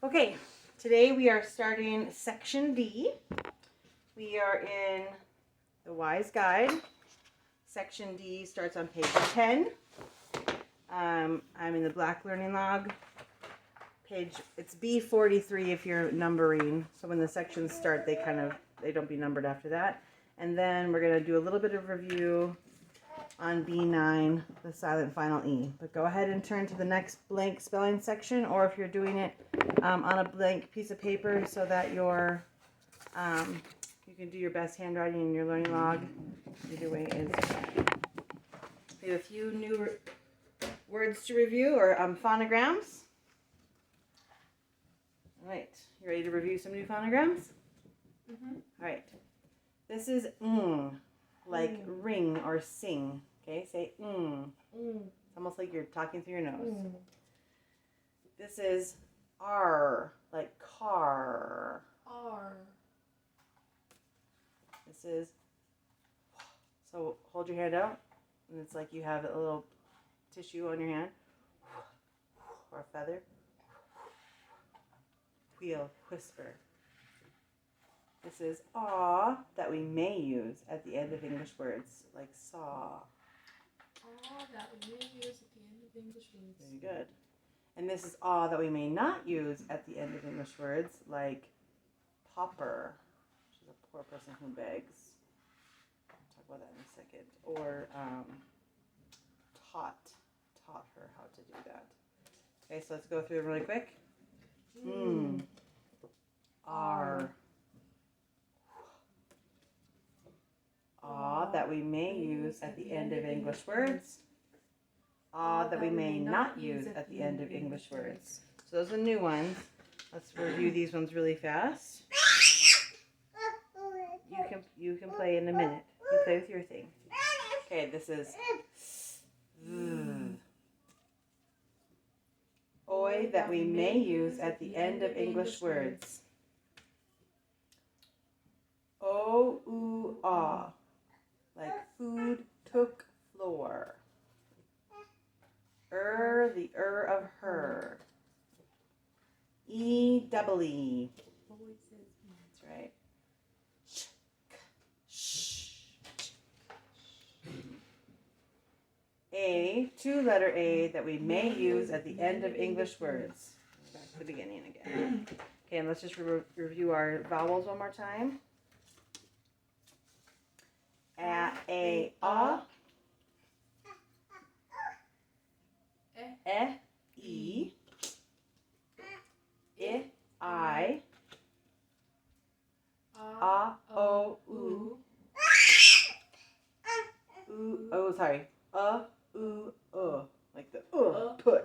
Okay, today we are starting Section D. We are in the Wise Guide. Section D starts on page 10. I'm in the Black Learning Log. It's B43 if you're numbering. So when the sections start, they don't be numbered after that. And then we're going to do a little bit of review on B9, the silent final E. But go ahead and turn to the next blank spelling section, or if you're doing it on a blank piece of paper so that you can do your best handwriting in your learning log. Either way is fine. We have a few new words to review, or phonograms. All right, you ready to review some new phonograms? Mm-hmm. All right. This is like ring or sing. Okay, say It's almost like you're talking through your nose. This is R, like car. R. This is, so hold your hand out, and it's like you have a little tissue on your hand, or a feather. Wheel, whisper. This is aw, that we may use at the end of English words, like saw. Aw, that we may use at the end of English words. Very good. And this is aw, that we may not use at the end of English words, like pauper, which is a poor person who begs. I'll talk about that in a second. Or taught her how to do that. Okay, so let's go through it really quick. R. Aw, that we may use at the end of English words. Aw, that we may not use at the end of English words. So those are new ones. Let's review these ones really fast. You can play in a minute. You play with your thing. Okay, this is Oi, that we may use at the end of English words. O, oo, ah, like food took floor. The of her. E, double E. That's right. A, two-letter A, that we may use at the end of English words. Back to the beginning again. Okay, and let's just review our vowels one more time. A, ah. E, I. O, oo. Oh, sorry. Like the put.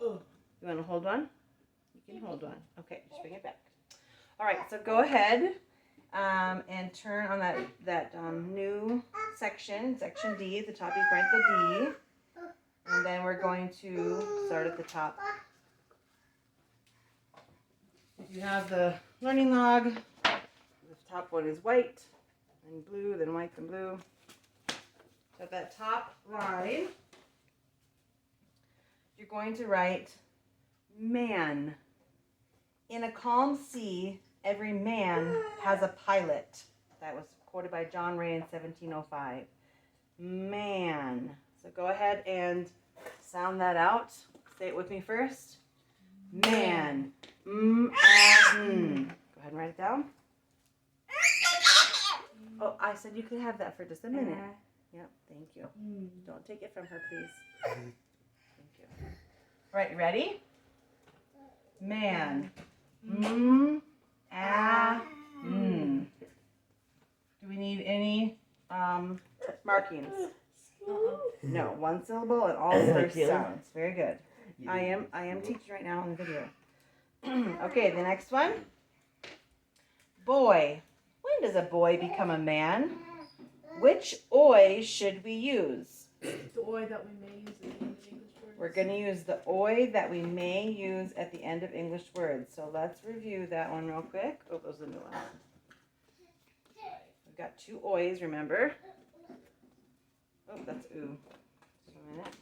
You want to hold one? You can hold one. Okay, just bring it back. All right, so go ahead and turn on that new section, Section D. At the top, you write the D. And then we're going to start at the top. If you have the learning log, the top one is white and blue, then white and blue. So at that top line, you're going to write man. In a calm sea, every man has a pilot. That was quoted by John Ray in 1705. Man. So go ahead and sound that out. Say it with me first. Man. Go ahead and write it down. Oh, I said you could have that for just a minute. Yep, thank you. Don't take it from her, please. Thank you. All right, you ready? Man. Do we need any markings? No, one syllable and all first sounds. Very good. I am teaching right now on the video. Okay, the next one. Boy. When does a boy become a man? Which oi should we use? The oi that we may use at the end of English words. We're going to use the oi that we may use at the end of English words. So let's review that one real quick. Oh, those are the new ones. We've got two ois, remember? Oh, that's ooh. Just a minute.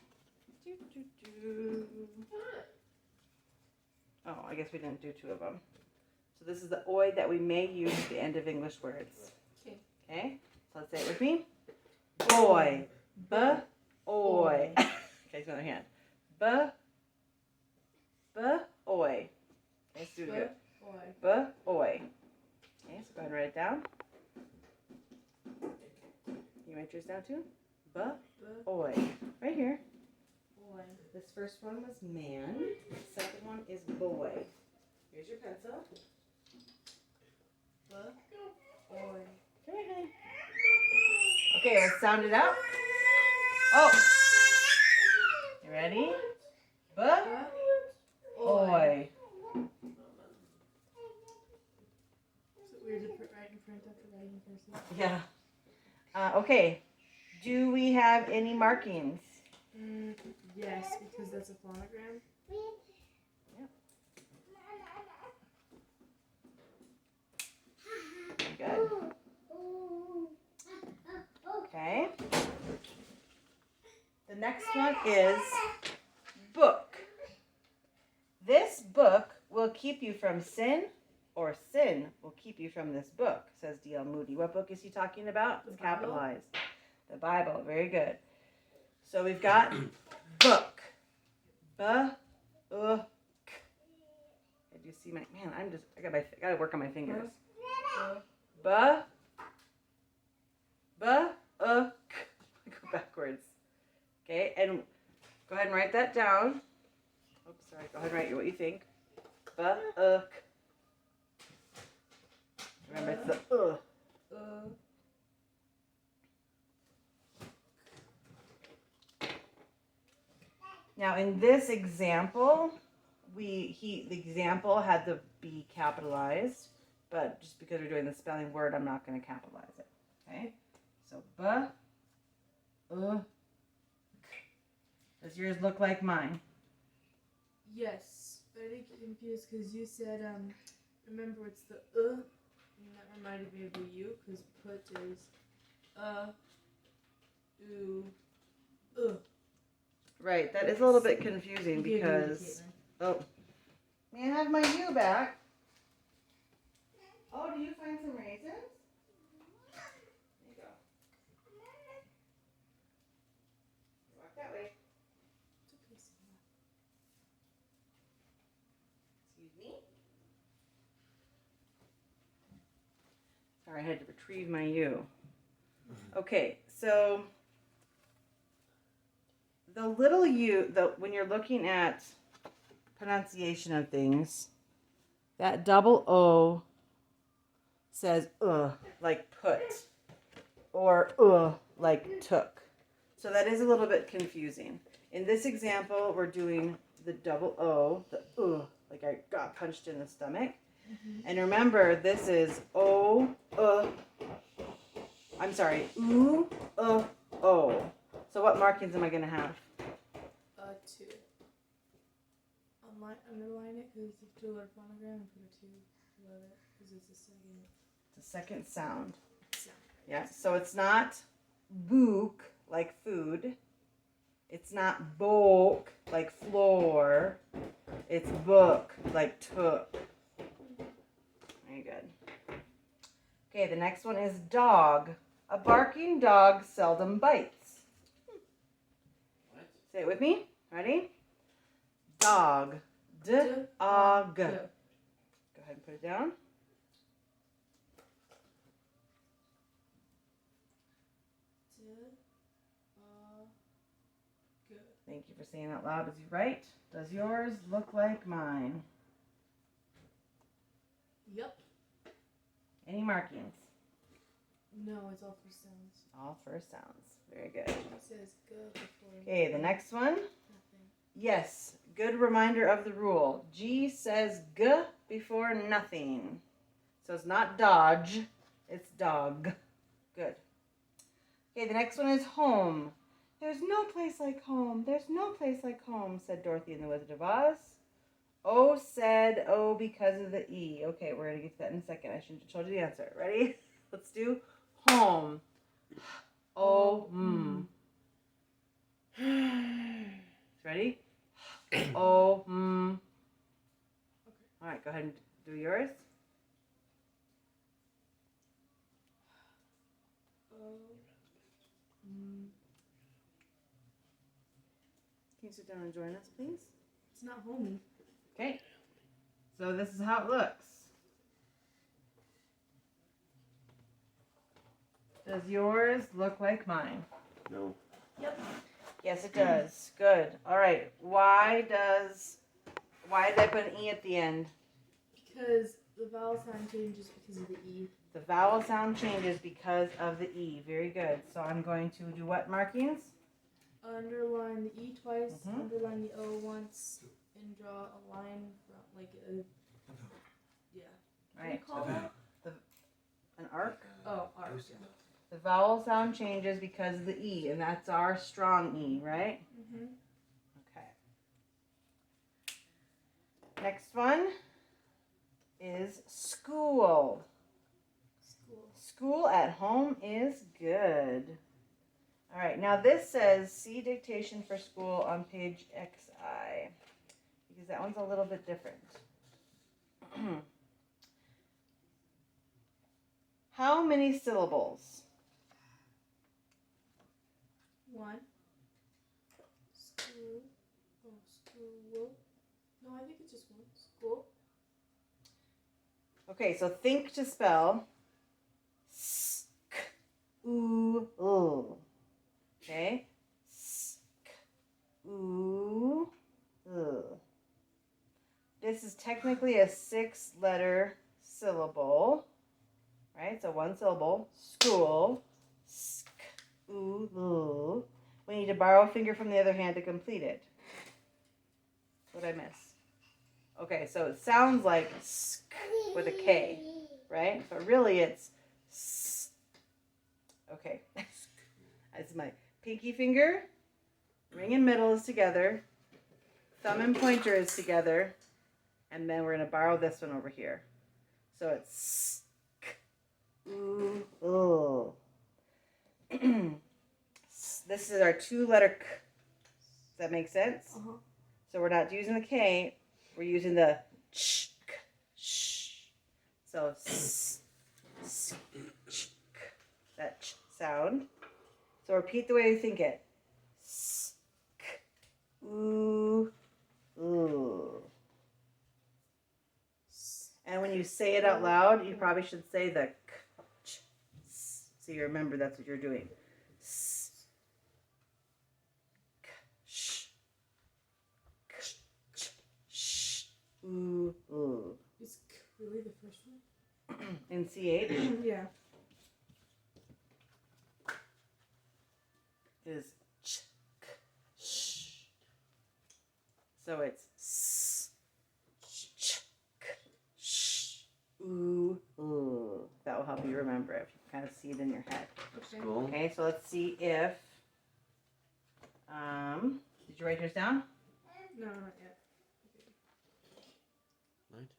Oh, I guess we didn't do two of them. So this is the oi that we may use at the end of English words. Okay. Okay? So let's say it with me. Boy. B-oy. Okay, so another hand. B-oy. Okay, let's do it again. B-oy. Okay, so go ahead and write it down. You write yours down too? B-oy. Right here. Boy. This first one was man. The second one is boy. Here's your pencil. Boy. Okay. Okay, let's sound it out. Oh. You ready? B-oy. Is it weird to put right in front after writing cursive? Yeah. Okay. Do we have any markings? Yes, because that's a phonogram. Good. Okay. The next one is book. This book will keep you from sin, or sin will keep you from this book, says D.L. Moody. What book is he talking about? It's capitalized. The Bible. Very good. So we've got book. B-u-k. Did you see my man? I gotta work on my fingers. Go backwards. Okay, and go ahead and write that down. Oops, sorry. Go ahead and write what you think. B-u-k. Remember, it's the Now, in this example, the example had the B capitalized, but just because we're doing the spelling word, I'm not going to capitalize it. Okay? So, does yours look like mine? Yes, but I get confused because you said, remember it's the and that reminded me of the U, because put is Right, that is a little bit confusing because, oh, may I have my U back? Oh, do you find some raisins? There you go. Walk that way. Excuse me. Sorry, I had to retrieve my U. Okay, so the little u, when you're looking at pronunciation of things, that double O says like put, or like took. So that is a little bit confusing. In this example, we're doing the double O, the like I got punched in the stomach. Mm-hmm. And remember, this is O, I'm sorry, U, O. So what markings am I going to have? 2. Underline it because it's a two-letter phonogram and put a 2 above it because it's the second. It's the second sound. Sound. Yeah, so it's not book like food. It's not book like floor. It's book like took. Very good. Okay, the next one is dog. A barking dog seldom bites. What? Say it with me. Ready? Dog. D-o-g. Go ahead and put it down. Thank you for saying out loud as you write. Does yours look like mine? Yep. Any markings? No, it's all first sounds. All first sounds. Very good. It says go before. Okay, the next one. Nothing. Yes, good reminder of the rule. G says g before nothing. So it's not dodge, it's dog. Good. Okay, the next one is home. There's no place like home. There's no place like home, said Dorothy in the Wizard of Oz. O said O because of the E. Okay, we're going to get to that in a second. I should have told you the answer. Ready? Let's do home. O, Ready? O, go ahead and do yours. Can you sit down and join us, please? It's not homey. Okay. So this is how it looks. Does yours look like mine? No. Yep. Yes, it does. Good. All right. Why did I put an E at the end? Because the vowel sound changes because of the E. The vowel sound changes because of the E. Very good. So I'm going to do what markings? Underline the E twice, Mhm. underline the O once, and draw a line from, like a, yeah. All right. What do you call that? An arc. Oh, arc. Yeah. The vowel sound changes because of the E, and that's our strong E, right? Mm-hmm. Okay. Next one is school. School. School at home is good. All right, now this says see dictation for school on page XI, because that one's a little bit different. How many syllables? 1. School. Oh, school. No, I think it's just 1. School. Okay, so think to spell. Ooh. Okay. Ooh. This is technically a 6-letter syllable, right? So 1 syllable. School. Ooh. We need to borrow a finger from the other hand to complete it. What did I miss? Okay, so it sounds like sk with a K, right? But really it's s. Okay. That's my pinky finger. Ring and middle is together. Thumb and pointer is together. And then we're going to borrow this one over here. So it's sk. Ooh. This is our 2-letter K. Does that make sense? Uh-huh. So we're not using the K. We're using the ch. Sh. So s. Ch. That ch sound. So repeat the way you think it. S. Ooh. And when you say it out loud, you probably should say the k, ch, s. So you remember that's what you're doing. S. K, sh. K, ch, sh. Ooh. Is K really the first one? In CH Yeah. is ch, k, sh. So it's s, ch, k, sh. Ooh. That will help you remember it. You kind of see it in your head. Okay. School. Okay, so let's see if. Did you write yours down? No, not yet. Right.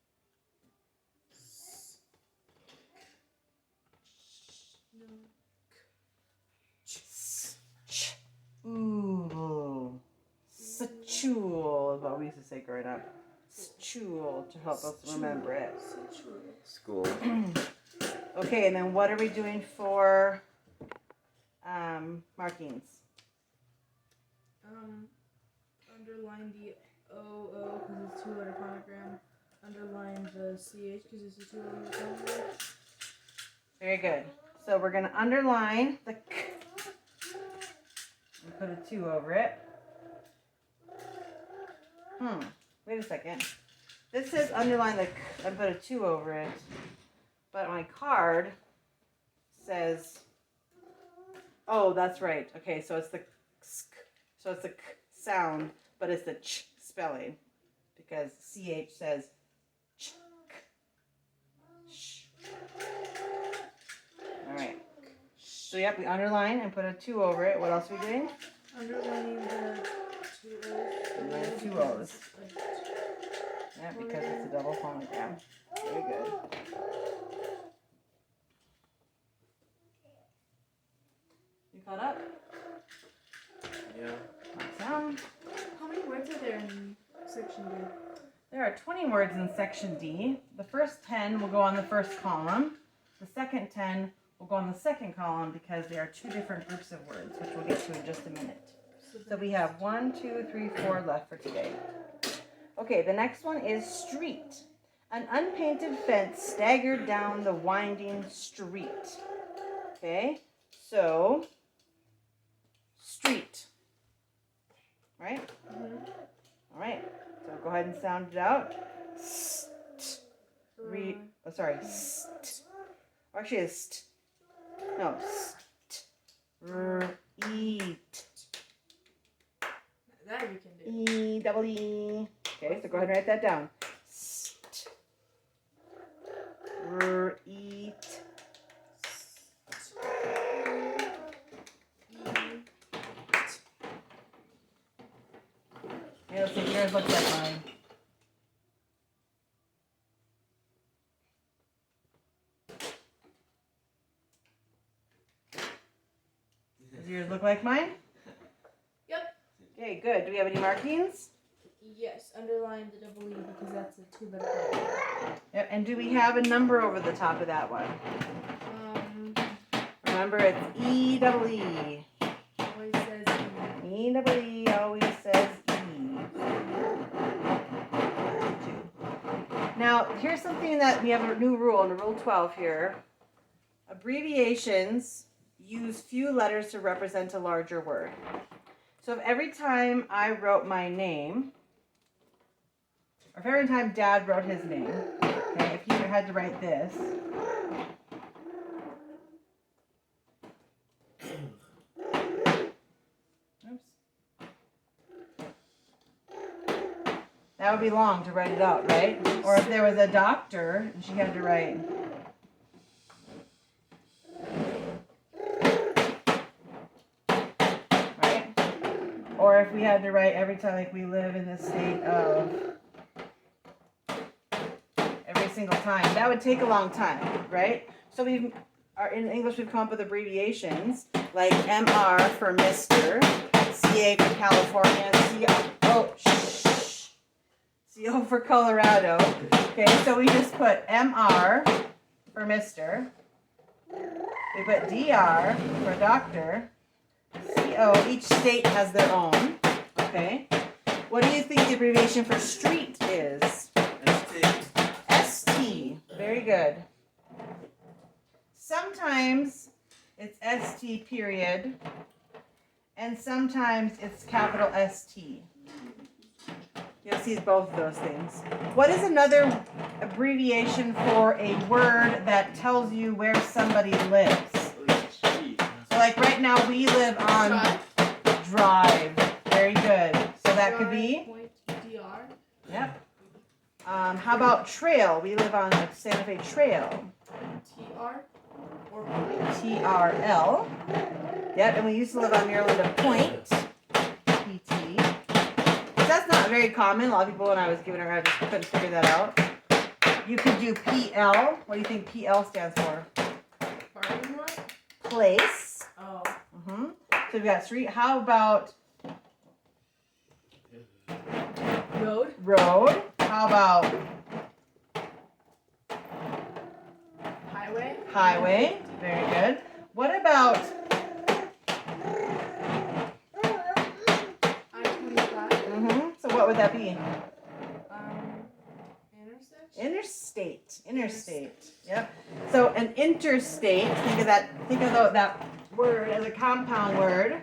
No. Ooh. Sachul is what we used to say growing up. Sachul to help us remember it. School. Okay, and then what are we doing for markings? Underline the OO because it's a 2-letter phonogram. Underline the CH because it's a 2-letter phonogram. Very good. So we're going to underline the K and put a 2 over it. Wait a second. This says underline the K and put a 2 over it. But my card says, oh, that's right. Okay, so it's the sk, so it's the K sound, but it's the ch spelling because CH says ch. Sh. All right. So yep, we underline and put a 2 over it. What else are we doing? Underlining the 2 O's. Underline the 2 O's. Yeah, because it's a double phonogram. Very good. You caught up? Yeah. Awesome. How many words are there in section D? There are are 20 words in section D. The first 10 will go on the first column. The second 10 will go on the second column because they are two different groups of words, which we'll get to in just a minute. So we have 1, 2, 3, 4 left for today. Okay, the next one is street. An unpainted fence staggered down the winding street. Okay, so street. Right? All right, so go ahead and sound it out. St. Sorry. St. Or actually, it's st. No. St. Eat. That you can do. E-double-E. Okay, so go ahead and write that down. St. Eat. Okay, let's see if yours looks like mine. Does yours look like mine? Yep. Okay, good. Do we have any markings? Yes, underline the double E because that's a two-letter word. Yep, and do we have a number over the top of that one? Remember, it's E-double-E. Always says E. E-double-E always says E. Now, here's something that we have a new rule in Rule 12 here. Abbreviations use few letters to represent a larger word. So if every time I wrote my name, or if every time Dad wrote his name, okay, if he had to write this, that would be long to write it out, right? Or if there was a doctor and she had to write. Right? Or if we had to write every time, like we live in the state of, every single time. That would take a long time, right? So in English we've come up with abbreviations like MR for Mr., CA for California, CO for Colorado. Okay, so we just put MR for Mr. We put DR for doctor. CO, each state has their own. Okay. What do you think the abbreviation for street is? ST. Very good. Sometimes it's ST period, and sometimes it's capital ST. You'll see both of those things. What is another abbreviation for a word that tells you where somebody lives? So like right now we live on Drive. Very good. So that could be? Point DR. Yep. How about trail? We live on the Santa Fe Trail. TR or TRL. Yep, and we used to live on Maryland Point. PT. That's not very common. A lot of people, when I was giving her, I just couldn't figure that out. You could do PL. What do you think PL stands for? Parking lot? Place. Oh. So we've got street. How about Road? road? How about Highway? highway? Very good. What about I-25? so what would that be? Intersection? Interstate. Yep. So an interstate, think of that word as a compound word.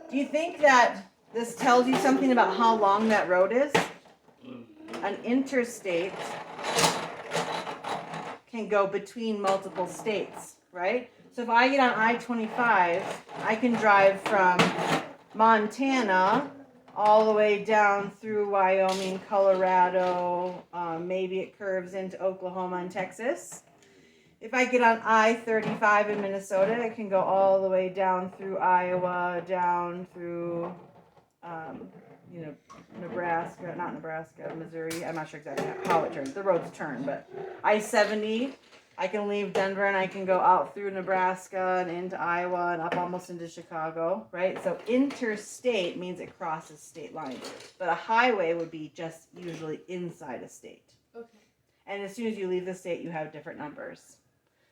Do you think that this tells you something about how long that road is? An interstate can go between multiple states, right? So if I get on I-25, I can drive from Montana all the way down through Wyoming, Colorado, maybe it curves into Oklahoma and Texas. If I get on I-35 in Minnesota, it can go all the way down through Iowa, down through, Missouri. I'm not sure exactly how it turns. The roads turn, but I-70 I can leave Denver and I can go out through Nebraska and into Iowa and up almost into Chicago, right? So interstate means it crosses state lines. But a highway would be just usually inside a state. Okay. And as soon as you leave the state, you have different numbers.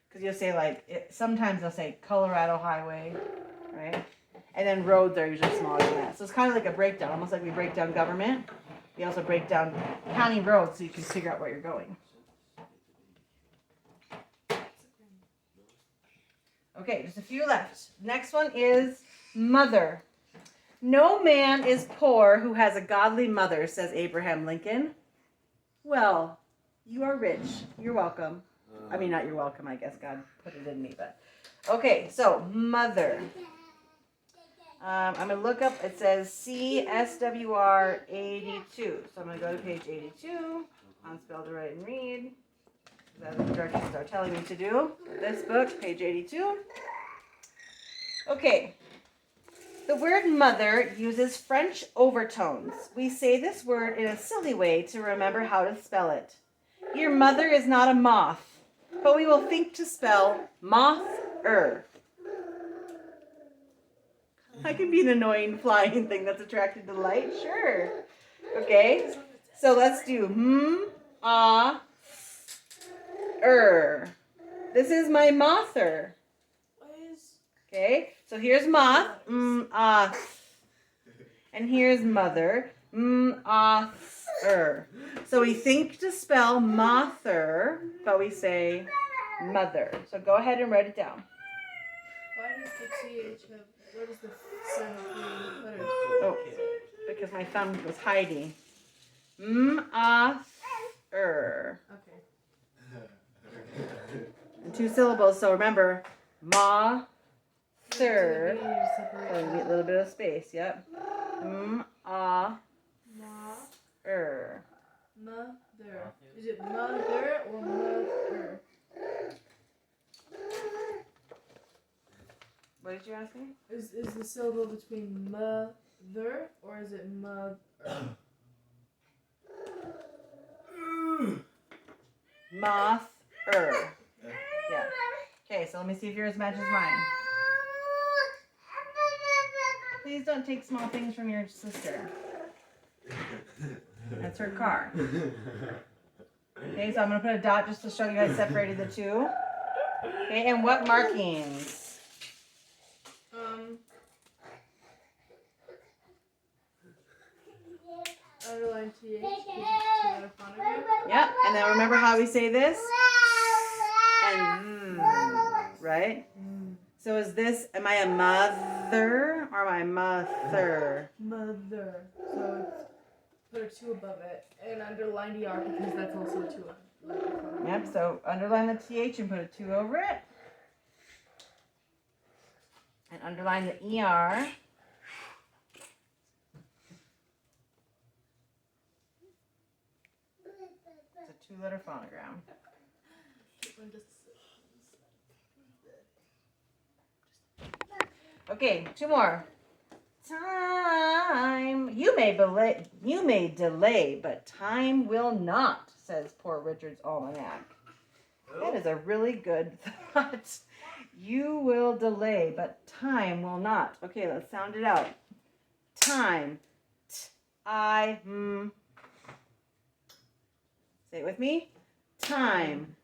Because you'll say sometimes they'll say Colorado Highway, right? And then roads are usually smaller than that. So it's kind of like a breakdown, almost like we break down government. We also break down county roads so you can figure out where you're going. Okay, just a few left. Next one is mother. No man is poor who has a godly mother, says Abraham Lincoln. Well, you are rich. You're welcome. I mean, not you're welcome, I guess God put it in me, but. Okay, so mother. I'm going to look up, it says SWR 82. So I'm going to go to page 82, on Spell to Write and Read. That's what the directions are telling me to do. This book, page 82. Okay. The word mother uses French overtones. We say this word in a silly way to remember how to spell it. Your mother is not a moth, but we will think to spell moth-er. I can be an annoying flying thing that's attracted to light, sure. Okay, so let's do This is my mother. Okay, so here's moth, and here's mother, So we think to spell mother, but we say mother. So go ahead and write it down. Why does the TH have, what is the sound of the letters? Oh, because my thumb was hiding. Okay. And 2 syllables, so remember, ma, So thir. we need to separate So we get a little bit of space, yep. Ma, Er. mother. Is it mother or mother? What did you ask me? Is the syllable between mother or is it mother? Moth, Yeah. Okay, so let me see if yours matches mine. Please don't take small things from your sister. That's her car. Okay, so I'm going to put a dot just to show you I separated the two. Okay, and what markings? Underline TH because it's two-letter phonogram. Yep, and then remember how we say this? And right? So is this, am I a mother or am I mother? Mother. So it's, put a 2 above it and underline the R because that's also a 2 letter phonogram. Yep, so underline the TH and put a 2 over it. And underline the ER. It's a 2-letter phonogram. Okay, 2 more. Time. You may delay, but time will not, says Poor Richard's Almanac. That is a really good thought. You will delay, but time will not. Okay, let's sound it out. Time. Say it with me. Time.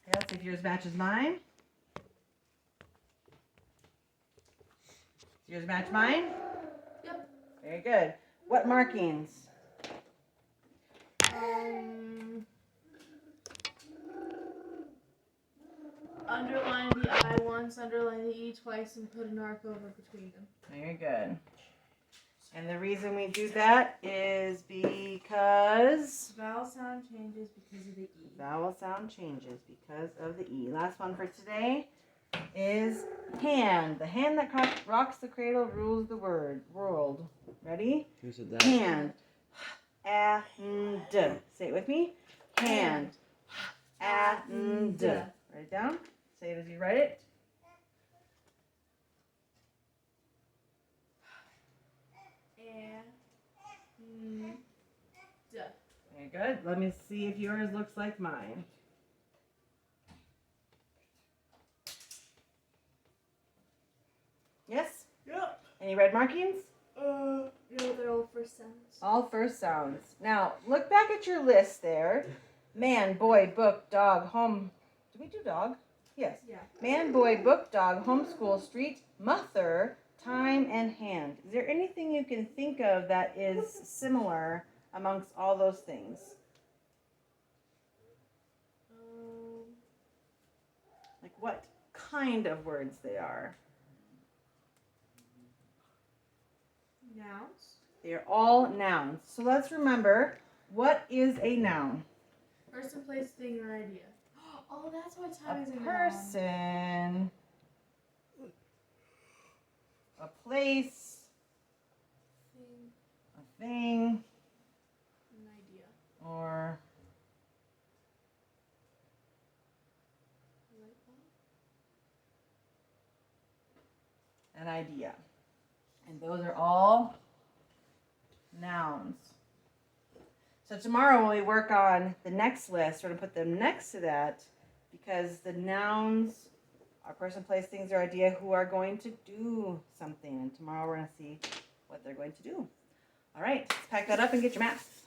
Okay, let's see if yours matches mine. Does yours match mine? Yep. Very good. What markings? Underline the I once, underline the E twice, and put an arc over between them. Very good. And the reason we do that is because Vowel sound changes because of the E. vowel sound changes because of the E. Last one for today is hand. The hand that rocks the cradle rules the world. Ready? Who said that? Hand. And. Say it with me. Hand. And. Write it down. Say it as you write it. Very good. Let me see if yours looks like mine. Yes? Yep. Any red markings? No, they're all first sounds. All first sounds. Now, look back at your list there. Man, boy, book, dog, home. Did we do dog? Yes. Yeah. Man, boy, book, dog, homeschool, street, mother, time, and hand. Is there anything you can think of that is similar amongst all those things? Like what kind of words they are? Nouns. They are all nouns. So let's remember, what is a noun? Person, place, thing, or idea. Oh, that's why time is a noun. Person, a place, Thing, a thing, an idea. or Light bulb. an idea. And those are all nouns. So tomorrow when we work on the next list, we're going to put them next to that because the nouns are person, place, things, or idea who are going to do something. And tomorrow we're going to see what they're going to do. All right, let's pack that up and get your math.